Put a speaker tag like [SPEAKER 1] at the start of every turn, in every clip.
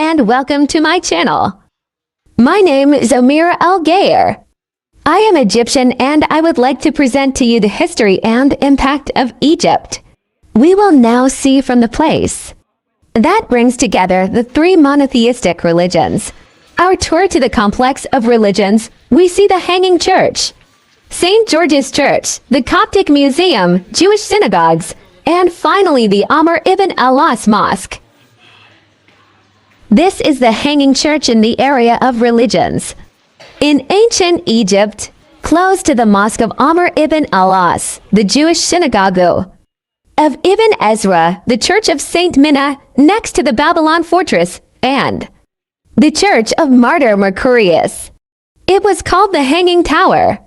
[SPEAKER 1] and welcome to my channel. My name is Amira Al-Gayer. I am Egyptian and I would like to present to you the history and impact of Egypt. We will now see from the place that brings together the three monotheistic religions. Our tour to the complex of religions, we see the Hanging Church, St. George's Church, the Coptic Museum, Jewish synagogues, and finally the Amr ibn al-As Mosque. This is the Hanging Church in the area of religions. In ancient Egypt, close to the Mosque of Amr ibn al-As, the Jewish synagogue of Ibn Ezra, the Church of St. Minna, next to the Babylon fortress, and the Church of Martyr Mercurius. It was called the Hanging Tower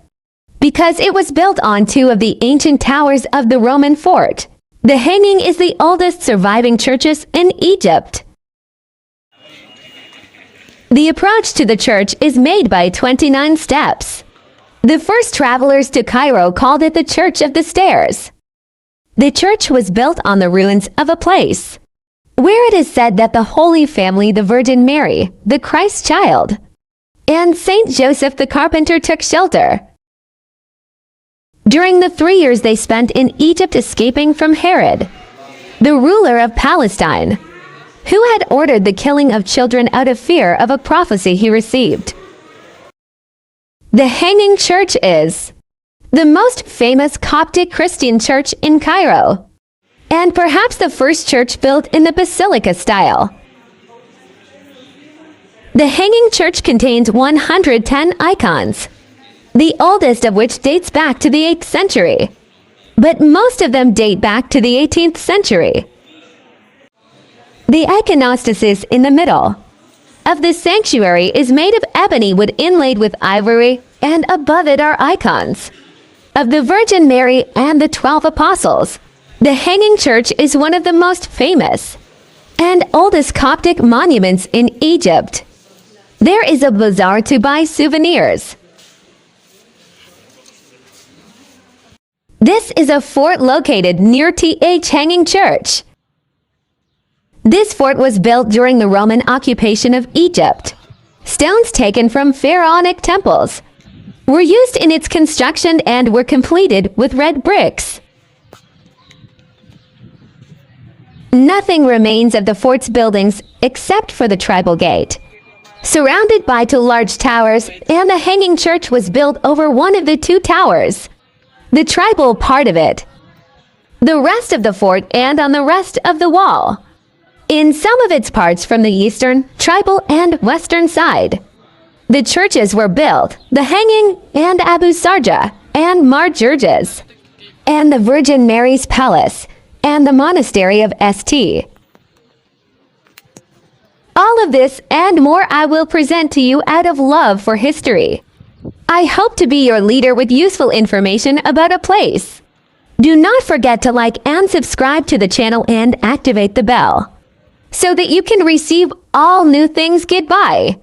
[SPEAKER 1] because it was built on two of the ancient towers of the Roman fort. The Hanging is the oldest surviving churches in Egypt. The approach to the church is made by 29 steps. The first travelers to Cairo called it the Church of the Stairs. The church was built on the ruins of a place where it is said that the Holy Family, the Virgin Mary, the Christ child, and Saint Joseph the carpenter took shelter during the 3 years they spent in Egypt escaping from Herod, the ruler of Palestine, who had ordered the killing of children out of fear of a prophecy he received. The Hanging Church is the most famous Coptic Christian church in Cairo, and perhaps the first church built in the basilica style. The Hanging Church contains 110 icons, the oldest of which dates back to the 8th century, but most of them date back to the 18th century. The iconostasis in the middle of the sanctuary is made of ebony wood inlaid with ivory, and above it are icons of the Virgin Mary and the 12 Apostles. The Hanging Church is one of the most famous and oldest Coptic monuments in Egypt. There is a bazaar to buy souvenirs. This is a fort located near TH Hanging Church. This fort was built during the Roman occupation of Egypt. Stones taken from pharaonic temples were used in its construction and were completed with red bricks. Nothing remains of the fort's buildings except for the tribal gate, surrounded by two large towers, and the Hanging Church was built over one of the two towers, the tribal part of it, the rest of the fort, and on the rest of the wall. In some of its parts from the eastern, tribal, and western side, the churches were built, the Hanging and Abu Sarja and Mardjurjes, and the Virgin Mary's Palace, and the Monastery of St. All of this and more I will present to you out of love for history. I hope to be your leader with useful information about a place. Do not forget to like and subscribe to the channel and activate the bell so that you can receive all new things. Goodbye.